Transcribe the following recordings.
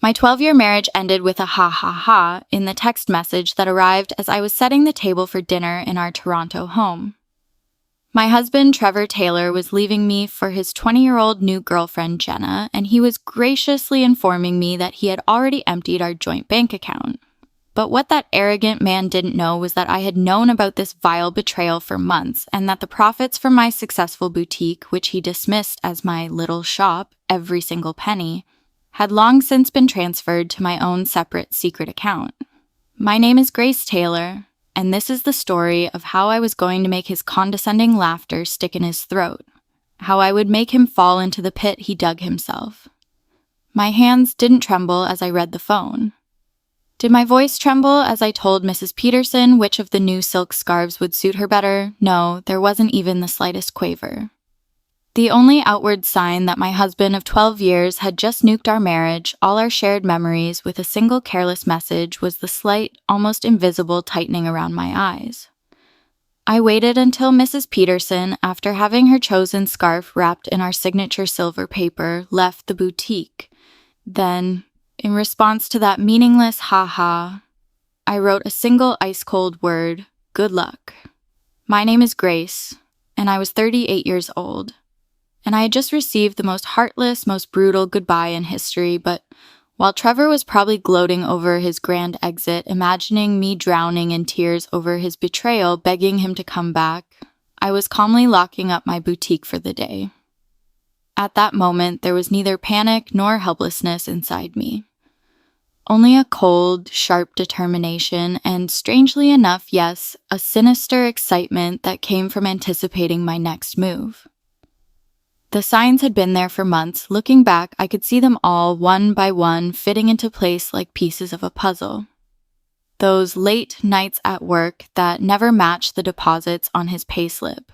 My 12-year marriage ended with a ha ha ha in the text message that arrived as I was setting the table for dinner in our Toronto home. My husband, Trevor Taylor, was leaving me for his 20-year-old new girlfriend, Jenna, and he was graciously informing me that he had already emptied our joint bank account. But what that arrogant man didn't know was that I had known about this vile betrayal for months, and that the profits from my successful boutique, which he dismissed as my little shop, every single penny, had long since been transferred to my own separate secret account. My name is Grace Taylor, and this is the story of how I was going to make his condescending laughter stick in his throat, how I would make him fall into the pit he dug himself. My hands didn't tremble as I read the phone. Did my voice tremble as I told Mrs. Peterson which of the new silk scarves would suit her better? No, there wasn't even the slightest quaver. The only outward sign that my husband of 12 years had just nuked our marriage, all our shared memories, with a single careless message was the slight, almost invisible tightening around my eyes. I waited until Mrs. Peterson, after having her chosen scarf wrapped in our signature silver paper, left the boutique. Then, in response to that meaningless ha-ha, I wrote a single ice-cold word: good luck. My name is Grace, and I was 38 years old. And I had just received the most heartless, most brutal goodbye in history, but while Trevor was probably gloating over his grand exit, imagining me drowning in tears over his betrayal, begging him to come back, I was calmly locking up my boutique for the day. At that moment, there was neither panic nor helplessness inside me. Only a cold, sharp determination and, strangely enough, yes, a sinister excitement that came from anticipating my next move. The signs had been there for months. Looking back, I could see them all, one by one, fitting into place like pieces of a puzzle. Those late nights at work that never matched the deposits on his payslip.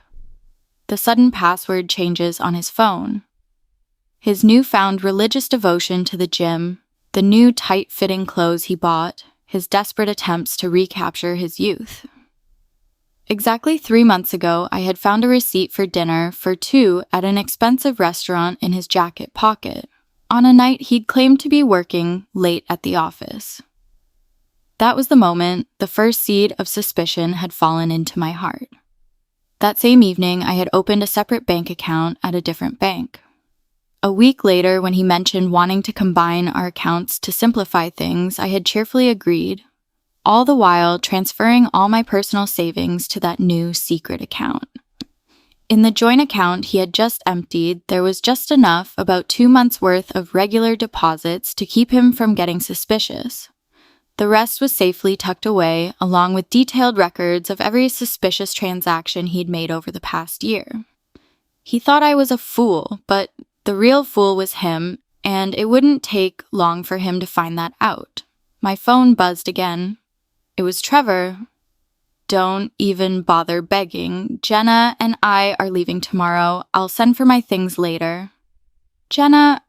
The sudden password changes on his phone. His newfound religious devotion to the gym, the new tight-fitting clothes he bought, his desperate attempts to recapture his youth. Exactly 3 months ago, I had found a receipt for dinner for two at an expensive restaurant in his jacket pocket, on a night he'd claimed to be working late at the office. That was the moment the first seed of suspicion had fallen into my heart. That same evening, I had opened a separate bank account at a different bank. A week later, when he mentioned wanting to combine our accounts to simplify things, I had cheerfully agreed, all the while transferring all my personal savings to that new secret account. In the joint account he had just emptied, there was just enough, about 2 months' worth of regular deposits to keep him from getting suspicious. The rest was safely tucked away, along with detailed records of every suspicious transaction he'd made over the past year. He thought I was a fool, but the real fool was him, and it wouldn't take long for him to find that out. My phone buzzed again. It was Trevor. Don't even bother begging. Jenna and I are leaving tomorrow. I'll send for my things later. Jenna,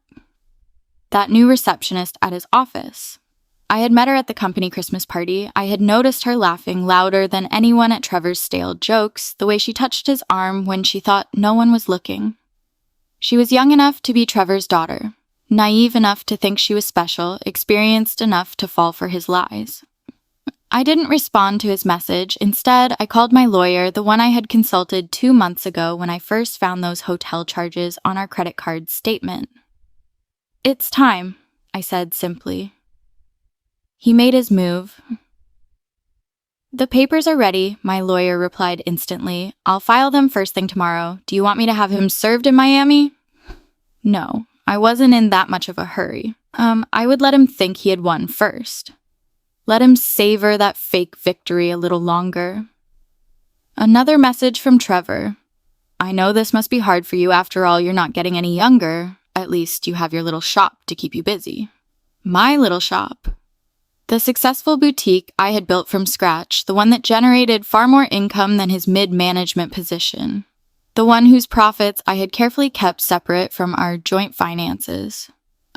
that new receptionist at his office. I had met her at the company Christmas party. I had noticed her laughing louder than anyone at Trevor's stale jokes, the way she touched his arm when she thought no one was looking. She was young enough to be Trevor's daughter, naive enough to think she was special, experienced enough to fall for his lies. I didn't respond to his message. Instead, I called my lawyer, the one I had consulted 2 months ago when I first found those hotel charges on our credit card statement. "It's time," I said simply. He made his move. "The papers are ready," my lawyer replied instantly. "I'll file them first thing tomorrow. Do you want me to have him served in Miami?" No, I wasn't in that much of a hurry. I would let him think he had won first. Let him savor that fake victory a little longer. Another message from Trevor. "I know this must be hard for you. After all, you're not getting any younger. At least you have your little shop to keep you busy." My little shop. The successful boutique I had built from scratch, the one that generated far more income than his mid-management position. The one whose profits I had carefully kept separate from our joint finances.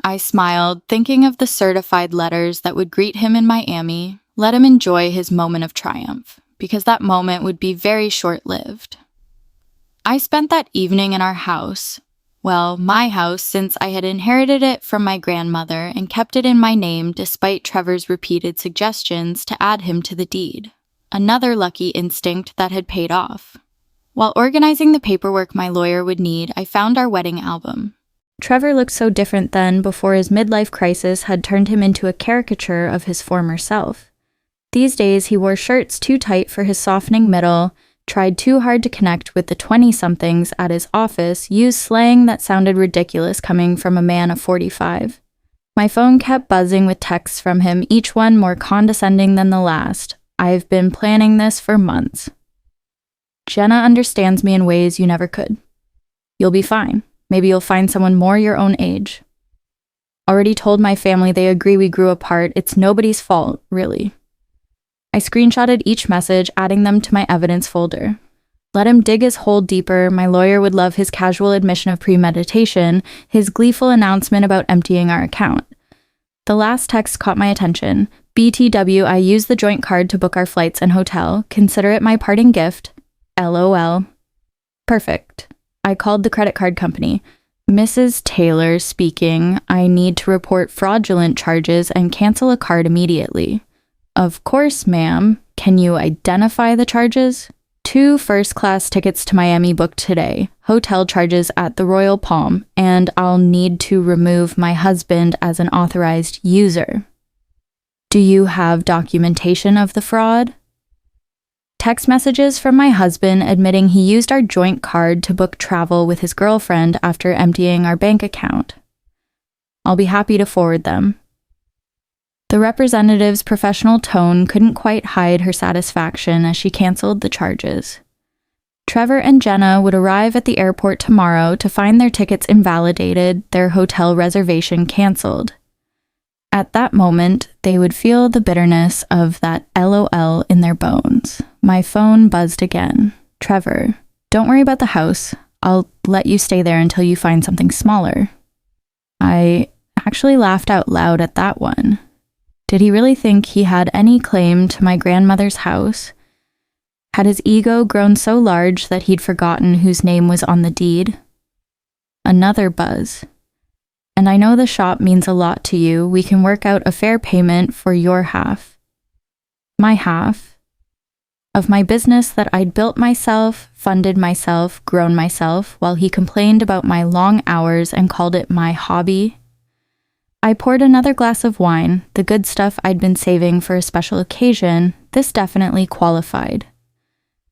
I smiled, thinking of the certified letters that would greet him in Miami. Let him enjoy his moment of triumph, because that moment would be very short-lived. I spent that evening in our house, Well, my house, since I had inherited it from my grandmother and kept it in my name despite Trevor's repeated suggestions to add him to the deed. Another lucky instinct that had paid off. While organizing the paperwork my lawyer would need, I found our wedding album. Trevor looked so different then before his midlife crisis had turned him into a caricature of his former self. These days, he wore shirts too tight for his softening middle, tried too hard to connect with the 20-somethings at his office, used slang that sounded ridiculous coming from a man of 45. My phone kept buzzing with texts from him, each one more condescending than the last. I've been planning this for months. Jenna understands me in ways you never could. You'll be fine. Maybe you'll find someone more your own age. Already told my family they agree we grew apart. It's nobody's fault, really. I screenshotted each message, adding them to my evidence folder. Let him dig his hole deeper. My lawyer would love his casual admission of premeditation, his gleeful announcement about emptying our account. The last text caught my attention. BTW, I used the joint card to book our flights and hotel. Consider it my parting gift. LOL. Perfect. I called the credit card company. Mrs. Taylor speaking. I need to report fraudulent charges and cancel a card immediately. Of course, ma'am. Can you identify the charges? 2 first-class tickets to Miami booked today, hotel charges at the Royal Palm, and I'll need to remove my husband as an authorized user. Do you have documentation of the fraud? Text messages from my husband admitting he used our joint card to book travel with his girlfriend after emptying our bank account. I'll be happy to forward them. The representative's professional tone couldn't quite hide her satisfaction as she canceled the charges. Trevor and Jenna would arrive at the airport tomorrow to find their tickets invalidated, their hotel reservation canceled. At that moment, they would feel the bitterness of that LOL in their bones. My phone buzzed again. Trevor, don't worry about the house. I'll let you stay there until you find something smaller. I actually laughed out loud at that one. Did he really think he had any claim to my grandmother's house? Had his ego grown so large that he'd forgotten whose name was on the deed? Another buzz. And I know the shop means a lot to you. We can work out a fair payment for your half. My half? Of my business that I'd built myself, funded myself, grown myself, while he complained about my long hours and called it my hobby. I poured another glass of wine, the good stuff I'd been saving for a special occasion. This definitely qualified.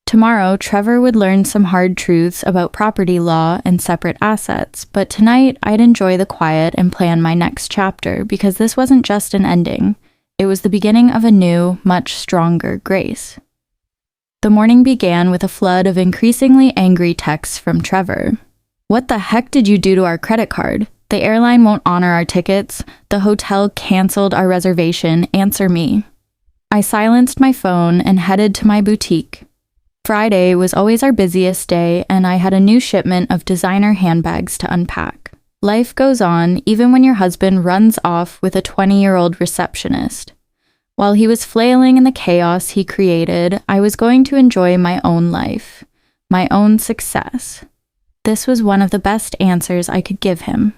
Tomorrow, Trevor would learn some hard truths about property law and separate assets, but tonight I'd enjoy the quiet and plan my next chapter because this wasn't just an ending. It was the beginning of a new, much stronger Grace. The morning began with a flood of increasingly angry texts from Trevor. What the heck did you do to our credit card? The airline won't honor our tickets. The hotel canceled our reservation. Answer me. I silenced my phone and headed to my boutique. Friday was always our busiest day, and I had a new shipment of designer handbags to unpack. Life goes on even when your husband runs off with a 20-year-old receptionist. While he was flailing in the chaos he created, I was going to enjoy my own life, my own success. This was one of the best answers I could give him.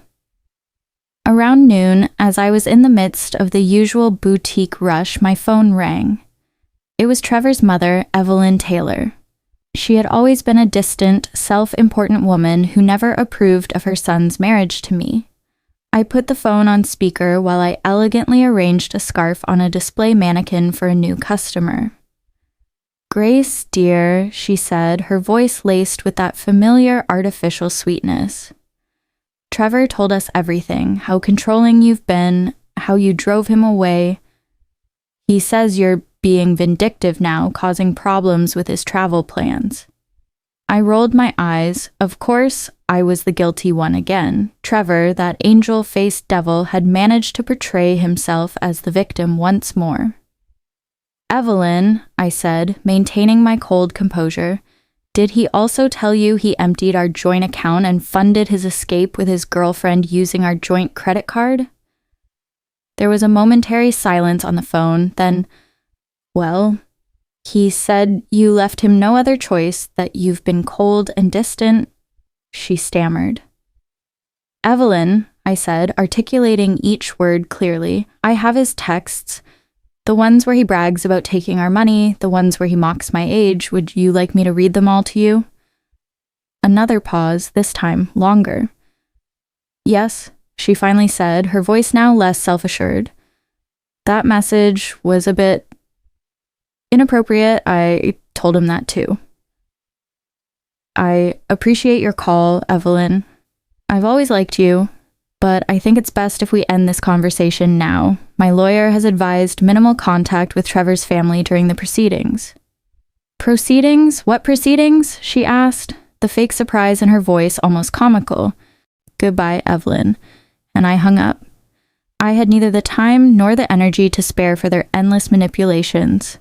Around noon, as I was in the midst of the usual boutique rush, my phone rang. It was Trevor's mother, Evelyn Taylor. She had always been a distant, self-important woman who never approved of her son's marriage to me. I put the phone on speaker while I elegantly arranged a scarf on a display mannequin for a new customer. Grace, dear, she said, her voice laced with that familiar artificial sweetness. Trevor told us everything, how controlling you've been, how you drove him away. He says you're being vindictive now, causing problems with his travel plans. I rolled my eyes. Of course, I was the guilty one again. Trevor, that angel-faced devil, had managed to portray himself as the victim once more. Evelyn, I said, maintaining my cold composure, did he also tell you he emptied our joint account and funded his escape with his girlfriend using our joint credit card? There was a momentary silence on the phone, then, well, he said you left him no other choice, that you've been cold and distant, she stammered. Evelyn, I said, articulating each word clearly. I have his texts. The ones where he brags about taking our money, the ones where he mocks my age. Would you like me to read them all to you? Another pause, this time longer. Yes, she finally said, her voice now less self-assured. That message was a bit inappropriate. I told him that too. I appreciate your call, Evelyn. I've always liked you, but I think it's best if we end this conversation now. My lawyer has advised minimal contact with Trevor's family during the proceedings. Proceedings? What proceedings? She asked, the fake surprise in her voice almost comical. Goodbye, Evelyn. And I hung up. I had neither the time nor the energy to spare for their endless manipulations.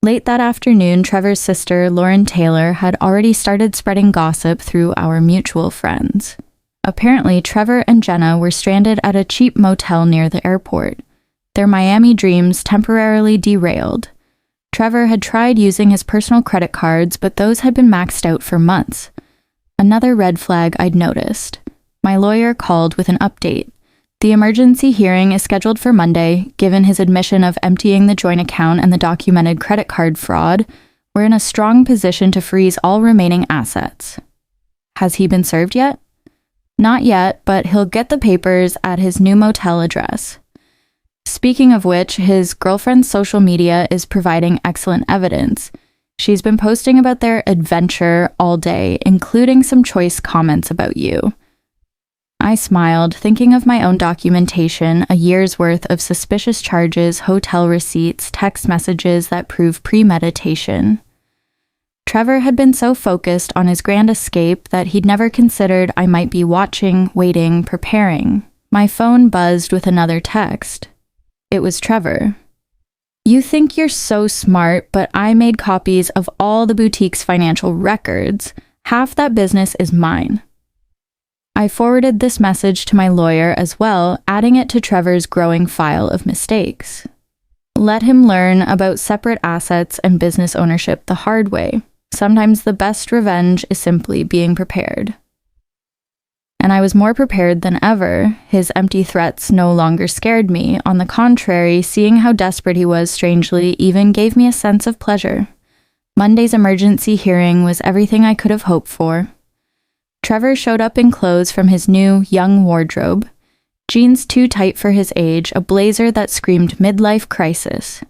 Late that afternoon, Trevor's sister, Lauren Taylor, had already started spreading gossip through our mutual friends. Apparently, Trevor and Jenna were stranded at a cheap motel near the airport. Their Miami dreams temporarily derailed. Trevor had tried using his personal credit cards, but those had been maxed out for months. Another red flag I'd noticed. My lawyer called with an update. The emergency hearing is scheduled for Monday. Given his admission of emptying the joint account and the documented credit card fraud, we're in a strong position to freeze all remaining assets. Has he been served yet? Not yet, but he'll get the papers at his new motel address. Speaking of which, his girlfriend's social media is providing excellent evidence. She's been posting about their adventure all day, including some choice comments about you. I smiled, thinking of my own documentation, a year's worth of suspicious charges, hotel receipts, text messages that prove premeditation. Trevor had been so focused on his grand escape that he'd never considered I might be watching, waiting, preparing. My phone buzzed with another text. It was Trevor. You think you're so smart, but I made copies of all the boutique's financial records. Half that business is mine. I forwarded this message to my lawyer as well, adding it to Trevor's growing file of mistakes. Let him learn about separate assets and business ownership the hard way. Sometimes the best revenge is simply being prepared. And I was more prepared than ever. His empty threats no longer scared me. On the contrary, seeing how desperate he was strangely even gave me a sense of pleasure. Monday's emergency hearing was everything I could have hoped for. Trevor showed up in clothes from his new, young wardrobe. Jeans too tight for his age, a blazer that screamed midlife crisis.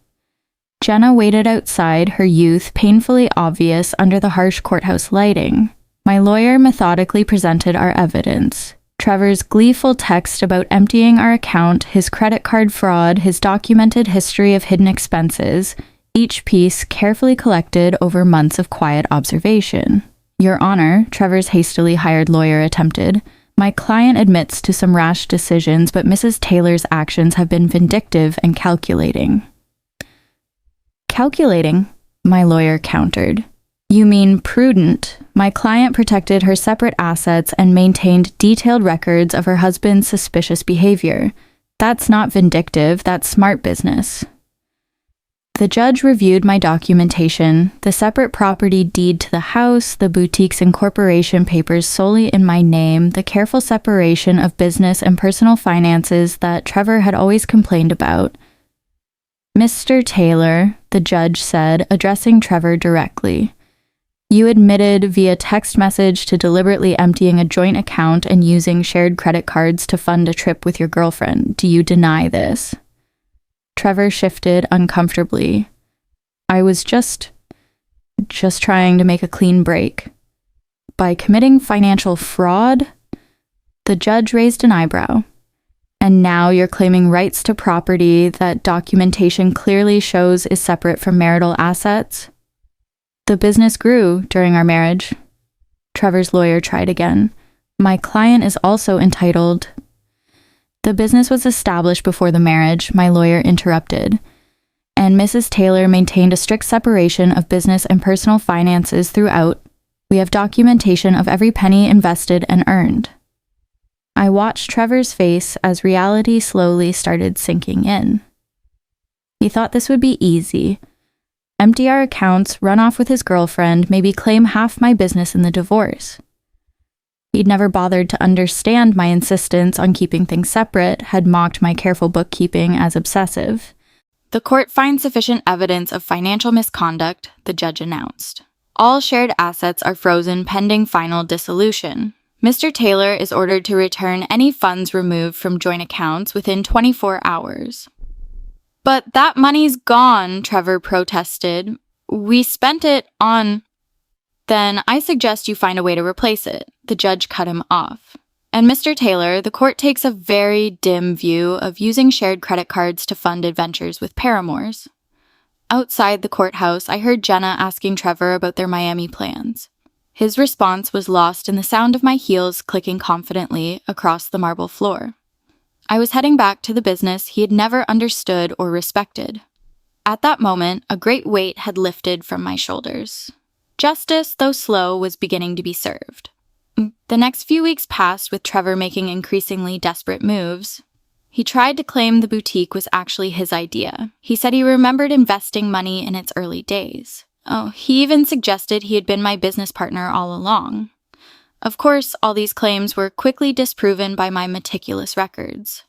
Jenna waited outside, her youth painfully obvious under the harsh courthouse lighting. My lawyer methodically presented our evidence. Trevor's gleeful text about emptying our account, his credit card fraud, his documented history of hidden expenses, each piece carefully collected over months of quiet observation. Your Honor, Trevor's hastily hired lawyer attempted. My client admits to some rash decisions, but Mrs. Taylor's actions have been vindictive and calculating. Calculating? My lawyer countered. You mean prudent. My client protected her separate assets and maintained detailed records of her husband's suspicious behavior. That's not vindictive, that's smart business. The judge reviewed my documentation, the separate property deed to the house, the boutique's incorporation papers solely in my name, the careful separation of business and personal finances that Trevor had always complained about. Mr. Taylor, the judge said, addressing Trevor directly. You admitted via text message to deliberately emptying a joint account and using shared credit cards to fund a trip with your girlfriend. Do you deny this? Trevor shifted uncomfortably. I was just trying to make a clean break. By committing financial fraud? The judge raised an eyebrow. And now you're claiming rights to property that documentation clearly shows is separate from marital assets? The business grew during our marriage. Trevor's lawyer tried again. My client is also entitled. The business was established before the marriage, my lawyer interrupted, and Mrs. Taylor maintained a strict separation of business and personal finances throughout. We have documentation of every penny invested and earned. I watched Trevor's face as reality slowly started sinking in. He thought this would be easy. Empty our accounts, run off with his girlfriend, maybe claim half my business in the divorce. He'd never bothered to understand my insistence on keeping things separate, had mocked my careful bookkeeping as obsessive. The court finds sufficient evidence of financial misconduct, the judge announced. All shared assets are frozen pending final dissolution. Mr. Taylor is ordered to return any funds removed from joint accounts within 24 hours. But that money's gone, Trevor protested. We spent it on... Then I suggest you find a way to replace it. The judge cut him off. And Mr. Taylor, the court takes a very dim view of using shared credit cards to fund adventures with paramours. Outside the courthouse, I heard Jenna asking Trevor about their Miami plans. His response was lost in the sound of my heels clicking confidently across the marble floor. I was heading back to the business he had never understood or respected. At that moment, a great weight had lifted from my shoulders. Justice, though slow, was beginning to be served. The next few weeks passed with Trevor making increasingly desperate moves. He tried to claim the boutique was actually his idea. He said he remembered investing money in its early days. Oh, he even suggested he had been my business partner all along. Of course, all these claims were quickly disproven by my meticulous records.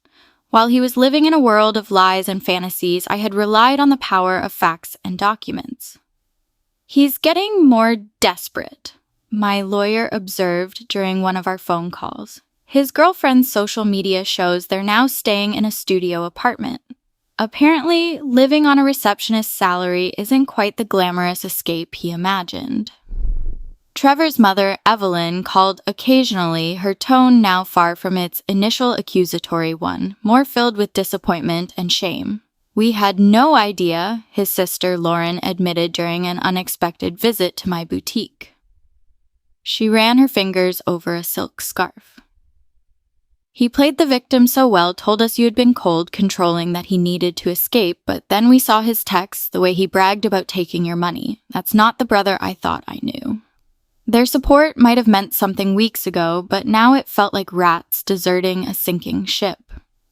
While he was living in a world of lies and fantasies, I had relied on the power of facts and documents. He's getting more desperate, my lawyer observed during one of our phone calls. His girlfriend's social media shows they're now staying in a studio apartment. Apparently, living on a receptionist's salary isn't quite the glamorous escape he imagined. Trevor's mother, Evelyn, called occasionally, her tone now far from its initial accusatory one, more filled with disappointment and shame. We had no idea, his sister Lauren admitted during an unexpected visit to my boutique. She ran her fingers over a silk scarf. He played the victim so well, told us you had been cold, controlling that he needed to escape, but then we saw his texts, the way he bragged about taking your money. That's not the brother I thought I knew. Their support might have meant something weeks ago, but now it felt like rats deserting a sinking ship.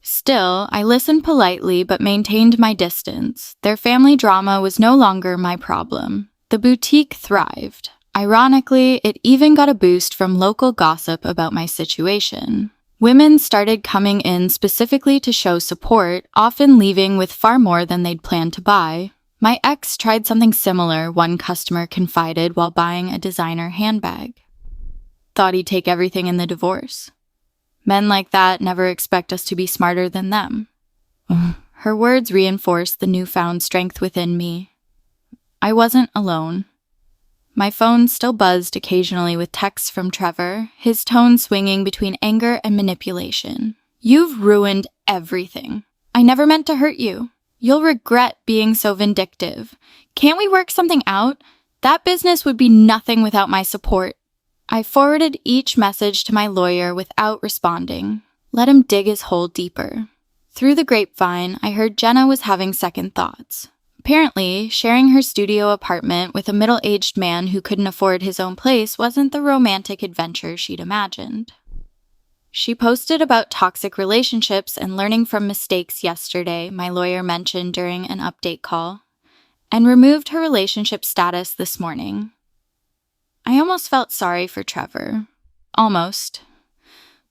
Still, I listened politely but maintained my distance. Their family drama was no longer my problem. The boutique thrived. Ironically, it even got a boost from local gossip about my situation. Women started coming in specifically to show support, often leaving with far more than they'd planned to buy. My ex tried something similar, one customer confided while buying a designer handbag. Thought he'd take everything in the divorce. Men like that never expect us to be smarter than them. Her words reinforced the newfound strength within me. I wasn't alone. My phone still buzzed occasionally with texts from Trevor, his tone swinging between anger and manipulation. You've ruined everything. I never meant to hurt you. You'll regret being so vindictive. Can't we work something out? That business would be nothing without my support. I forwarded each message to my lawyer without responding. Let him dig his hole deeper. Through the grapevine, I heard Jenna was having second thoughts. Apparently, sharing her studio apartment with a middle-aged man who couldn't afford his own place wasn't the romantic adventure she'd imagined. She posted about toxic relationships and learning from mistakes yesterday, my lawyer mentioned during an update call, and removed her relationship status this morning. I almost felt sorry for Trevor. Almost.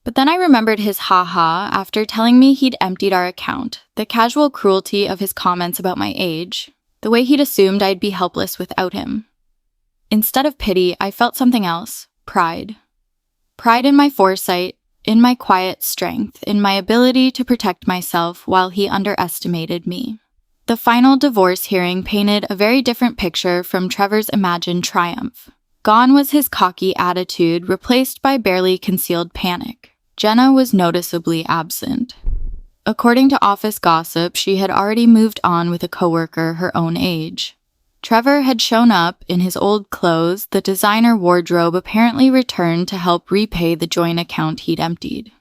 But then I remembered his ha-ha after telling me he'd emptied our account, the casual cruelty of his comments about my age, the way he'd assumed I'd be helpless without him. Instead of pity, I felt something else, pride. Pride in my foresight, in my quiet strength, in my ability to protect myself while he underestimated me. The final divorce hearing painted a very different picture from Trevor's imagined triumph. Gone was his cocky attitude, replaced by barely concealed panic. Jenna was noticeably absent. According to office gossip, she had already moved on with a coworker her own age. Trevor had shown up in his old clothes, the designer wardrobe apparently returned to help repay the joint account he'd emptied.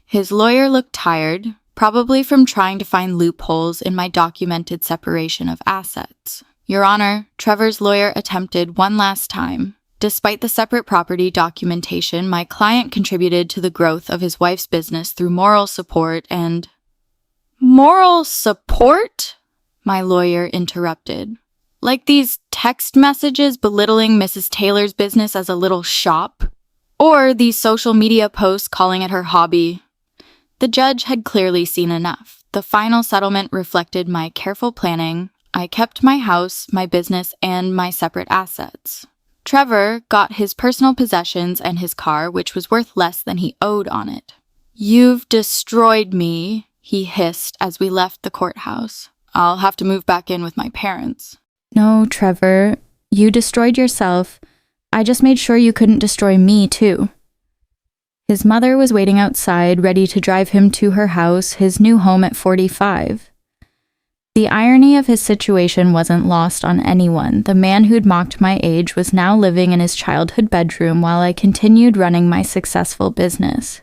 His lawyer looked tired, probably from trying to find loopholes in my documented separation of assets. Your Honor, Trevor's lawyer attempted one last time. Despite the separate property documentation, my client contributed to the growth of his wife's business through moral support and... Moral support? My lawyer interrupted. Like these text messages belittling Mrs. Taylor's business as a little shop? Or these social media posts calling it her hobby. The judge had clearly seen enough. The final settlement reflected my careful planning. I kept my house, my business, and my separate assets. Trevor got his personal possessions and his car, which was worth less than he owed on it. "You've destroyed me," he hissed as we left the courthouse. "I'll have to move back in with my parents." "No, Trevor, you destroyed yourself. I just made sure you couldn't destroy me, too." His mother was waiting outside, ready to drive him to her house, his new home at 45. The irony of his situation wasn't lost on anyone. The man who'd mocked my age was now living in his childhood bedroom while I continued running my successful business.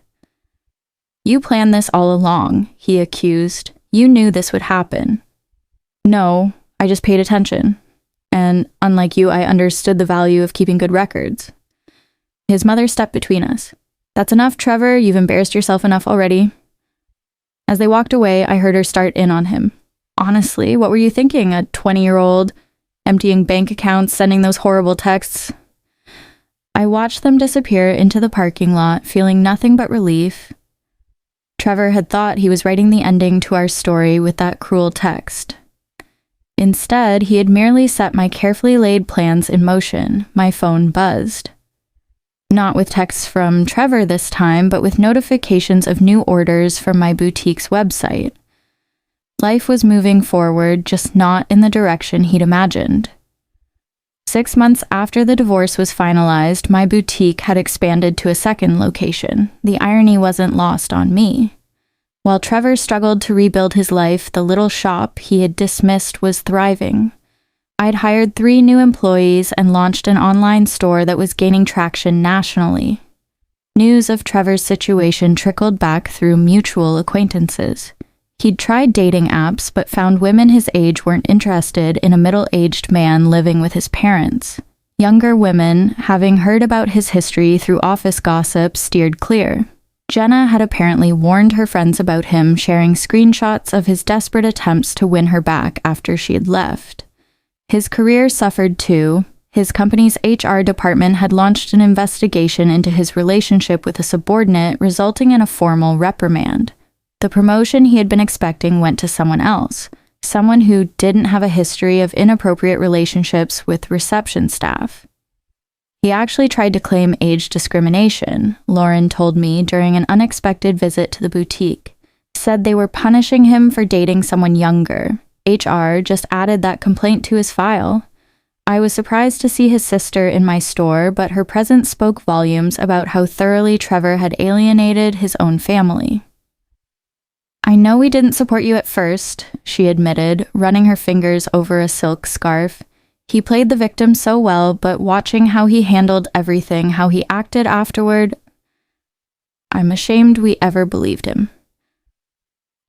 "You planned this all along," he accused. "You knew this would happen." "No, I just paid attention. And unlike you, I understood the value of keeping good records." His mother stepped between us. "That's enough, Trevor. You've embarrassed yourself enough already." As they walked away, I heard her start in on him. "Honestly, what were you thinking? A 20-year-old, emptying bank accounts, sending those horrible texts?" I watched them disappear into the parking lot, feeling nothing but relief. Trevor had thought he was writing the ending to our story with that cruel text. Instead, he had merely set my carefully laid plans in motion. My phone buzzed. Not with texts from Trevor this time, but with notifications of new orders from my boutique's website. Life was moving forward, just not in the direction he'd imagined. 6 months after the divorce was finalized, my boutique had expanded to a second location. The irony wasn't lost on me. While Trevor struggled to rebuild his life, the little shop he had dismissed was thriving. I'd hired 3 new employees and launched an online store that was gaining traction nationally. News of Trevor's situation trickled back through mutual acquaintances. He'd tried dating apps, but found women his age weren't interested in a middle-aged man living with his parents. Younger women, having heard about his history through office gossip, steered clear. Jenna had apparently warned her friends about him, sharing screenshots of his desperate attempts to win her back after she had left. His career suffered too. His company's HR department had launched an investigation into his relationship with a subordinate, resulting in a formal reprimand. The promotion he had been expecting went to someone else, someone who didn't have a history of inappropriate relationships with reception staff. He actually tried to claim age discrimination, Lauren told me during an unexpected visit to the boutique. Said they were punishing him for dating someone younger. HR just added that complaint to his file. I was surprised to see his sister in my store, but her presence spoke volumes about how thoroughly Trevor had alienated his own family. "I know we didn't support you at first," she admitted, running her fingers over a silk scarf. "He played the victim so well, but watching how he handled everything, how he acted afterward, I'm ashamed we ever believed him."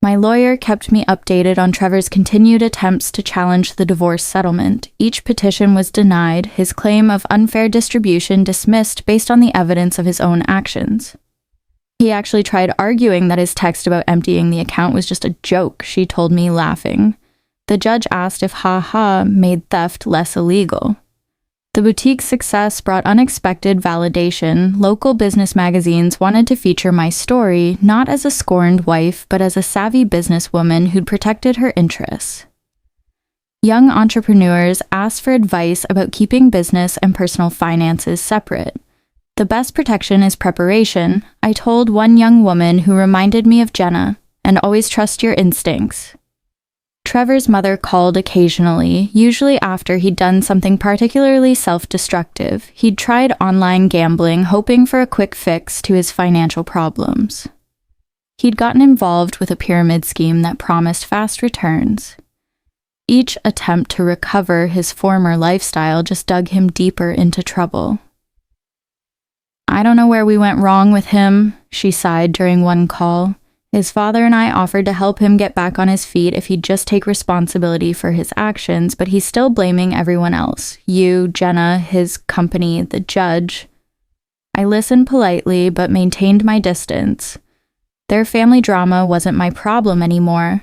My lawyer kept me updated on Trevor's continued attempts to challenge the divorce settlement. Each petition was denied, his claim of unfair distribution dismissed based on the evidence of his own actions. He actually tried arguing that his text about emptying the account was just a joke, she told me, laughing. The judge asked if ha-ha made theft less illegal. The boutique's success brought unexpected validation. Local business magazines wanted to feature my story, not as a scorned wife, but as a savvy businesswoman who'd protected her interests. Young entrepreneurs asked for advice about keeping business and personal finances separate. "The best protection is preparation," I told one young woman who reminded me of Jenna, "and always trust your instincts." Trevor's mother called occasionally, usually after he'd done something particularly self-destructive. He'd tried online gambling, hoping for a quick fix to his financial problems. He'd gotten involved with a pyramid scheme that promised fast returns. Each attempt to recover his former lifestyle just dug him deeper into trouble. "I don't know where we went wrong with him," she sighed during one call. "His father and I offered to help him get back on his feet if he'd just take responsibility for his actions, but he's still blaming everyone else. You, Jenna, his company, the judge." I listened politely, but maintained my distance. Their family drama wasn't my problem anymore.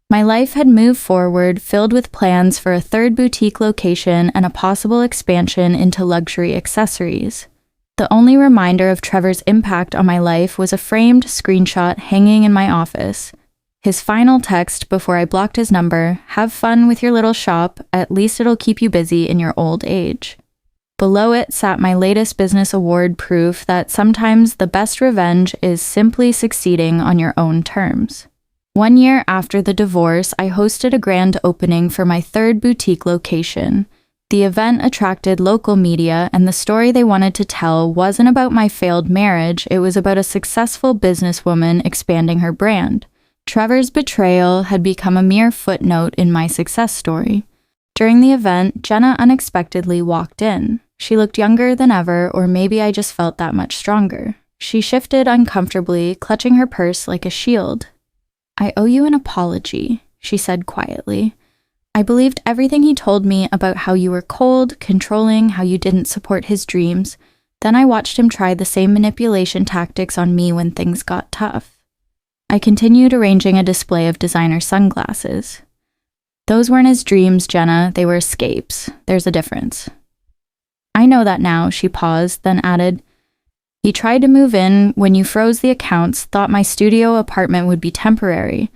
My life had moved forward, filled with plans for a third boutique location and a possible expansion into luxury accessories. The only reminder of Trevor's impact on my life was a framed screenshot hanging in my office. His final text before I blocked his number: "Have fun with your little shop, at least it'll keep you busy in your old age." Below it sat my latest business award proof that sometimes the best revenge is simply succeeding on your own terms. 1 year after the divorce, I hosted a grand opening for my third boutique location. The event attracted local media, and the story they wanted to tell wasn't about my failed marriage, it was about a successful businesswoman expanding her brand. Trevor's betrayal had become a mere footnote in my success story. During the event, Jenna unexpectedly walked in. She looked younger than ever, or maybe I just felt that much stronger. She shifted uncomfortably, clutching her purse like a shield. "I owe you an apology," she said quietly. "I believed everything he told me about how you were cold, controlling, how you didn't support his dreams. Then I watched him try the same manipulation tactics on me when things got tough." I continued arranging a display of designer sunglasses. "Those weren't his dreams, Jenna. They were escapes. There's a difference." "I know that now," she paused, then added, "He tried to move in when you froze the accounts, thought my studio apartment would be temporary.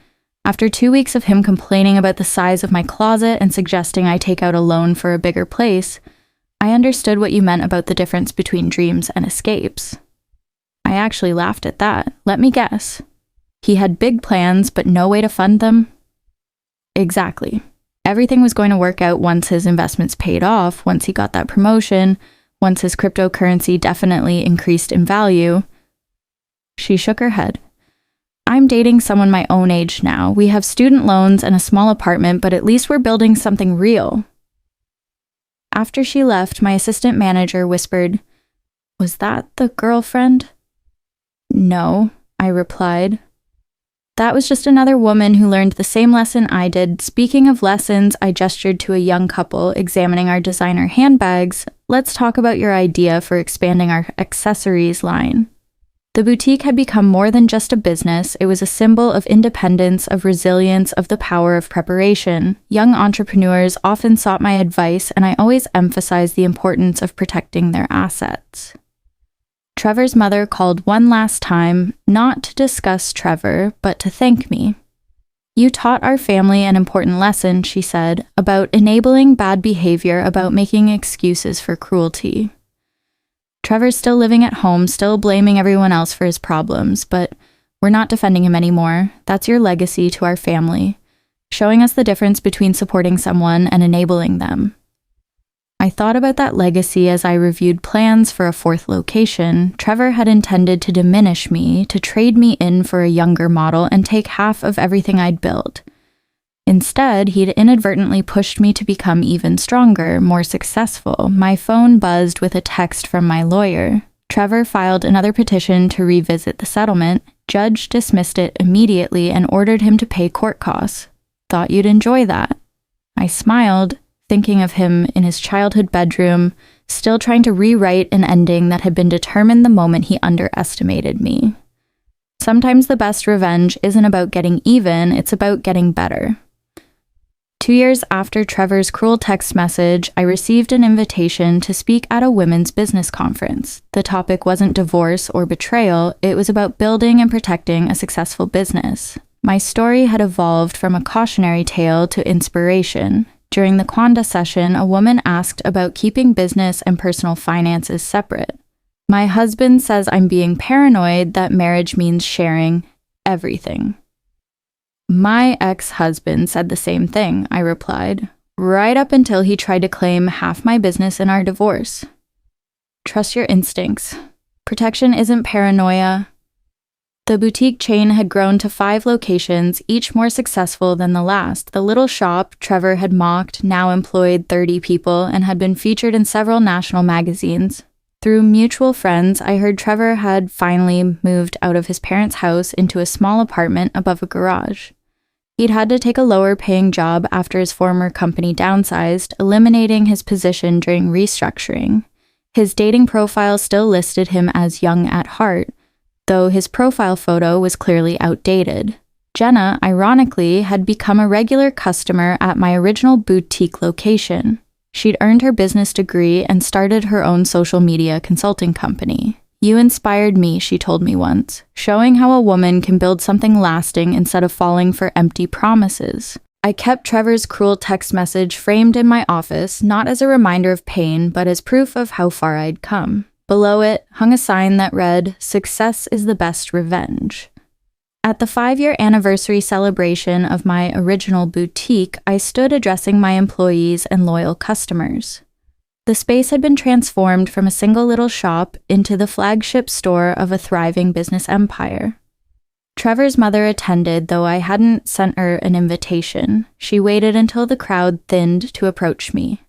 After 2 weeks of him complaining about the size of my closet and suggesting I take out a loan for a bigger place, I understood what you meant about the difference between dreams and escapes." I actually laughed at that. "Let me guess. He had big plans, but no way to fund them?" "Exactly. Everything was going to work out once his investments paid off, once he got that promotion, once his cryptocurrency definitely increased in value." She shook her head. "I'm dating someone my own age now. We have student loans and a small apartment, but at least we're building something real." After she left, my assistant manager whispered, "Was that the girlfriend?" "No," I replied. "That was just another woman who learned the same lesson I did. Speaking of lessons," I gestured to a young couple examining our designer handbags. "Let's talk about your idea for expanding our accessories line." The boutique had become more than just a business. It was a symbol of independence, of resilience, of the power of preparation. Young entrepreneurs often sought my advice, and I always emphasized the importance of protecting their assets. Trevor's mother called one last time, not to discuss Trevor, but to thank me. "You taught our family an important lesson," she said, "about enabling bad behavior, about making excuses for cruelty." Trevor's still living at home, still blaming everyone else for his problems, but we're not defending him anymore. That's your legacy to our family, showing us the difference between supporting someone and enabling them. I thought about that legacy as I reviewed plans for a fourth location. Trevor had intended to diminish me, to trade me in for a younger model and take half of everything I'd built. Instead, he'd inadvertently pushed me to become even stronger, more successful. My phone buzzed with a text from my lawyer. Trevor filed another petition to revisit the settlement. Judge dismissed it immediately and ordered him to pay court costs. "Thought you'd enjoy that." I smiled, thinking of him in his childhood bedroom, still trying to rewrite an ending that had been determined the moment he underestimated me. Sometimes the best revenge isn't about getting even, it's about getting better. 2 years after Trevor's cruel text message, I received an invitation to speak at a women's business conference. The topic wasn't divorce or betrayal, it was about building and protecting a successful business. My story had evolved from a cautionary tale to inspiration. During the Quanda session, a woman asked about keeping business and personal finances separate. "My husband says I'm being paranoid that marriage means sharing everything." "My ex-husband said the same thing," I replied, "right up until he tried to claim half my business in our divorce." Trust your instincts. Protection isn't paranoia. The boutique chain had grown to 5 locations, each more successful than the last. The little shop Trevor had mocked now employed 30 people and had been featured in several national magazines. Through mutual friends, I heard Trevor had finally moved out of his parents' house into a small apartment above a garage. He'd had to take a lower-paying job after his former company downsized, eliminating his position during restructuring. His dating profile still listed him as young at heart, though his profile photo was clearly outdated. Jenna, ironically, had become a regular customer at my original boutique location. She'd earned her business degree and started her own social media consulting company. "You inspired me," she told me once, showing how a woman can build something lasting instead of falling for empty promises. I kept Trevor's cruel text message framed in my office, not as a reminder of pain, but as proof of how far I'd come. Below it hung a sign that read, "Success is the best revenge." At the 5-year anniversary celebration of my original boutique, I stood addressing my employees and loyal customers. The space had been transformed from a single little shop into the flagship store of a thriving business empire. Trevor's mother attended, though I hadn't sent her an invitation. She waited until the crowd thinned to approach me.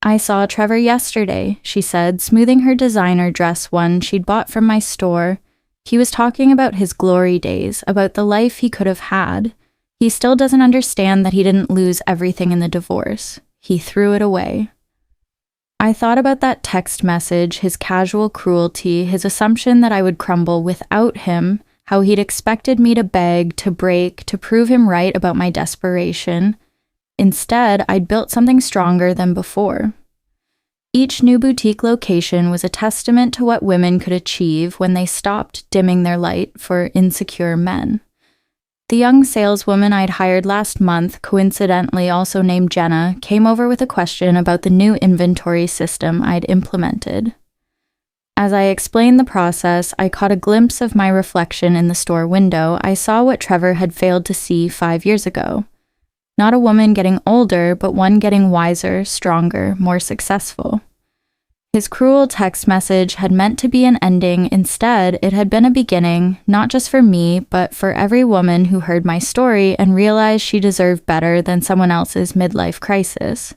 "I saw Trevor yesterday," she said, smoothing her designer dress, one she'd bought from my store. "He was talking about his glory days, about the life he could have had. He still doesn't understand that he didn't lose everything in the divorce. He threw it away." I thought about that text message, his casual cruelty, his assumption that I would crumble without him, how he'd expected me to beg, to break, to prove him right about my desperation. Instead, I'd built something stronger than before. Each new boutique location was a testament to what women could achieve when they stopped dimming their light for insecure men. The young saleswoman I'd hired last month, coincidentally also named Jenna, came over with a question about the new inventory system I'd implemented. As I explained the process, I caught a glimpse of my reflection in the store window. I saw what Trevor had failed to see 5 years ago. Not a woman getting older, but one getting wiser, stronger, more successful. His cruel text message had meant to be an ending. Instead, it had been a beginning, not just for me, but for every woman who heard my story and realized she deserved better than someone else's midlife crisis.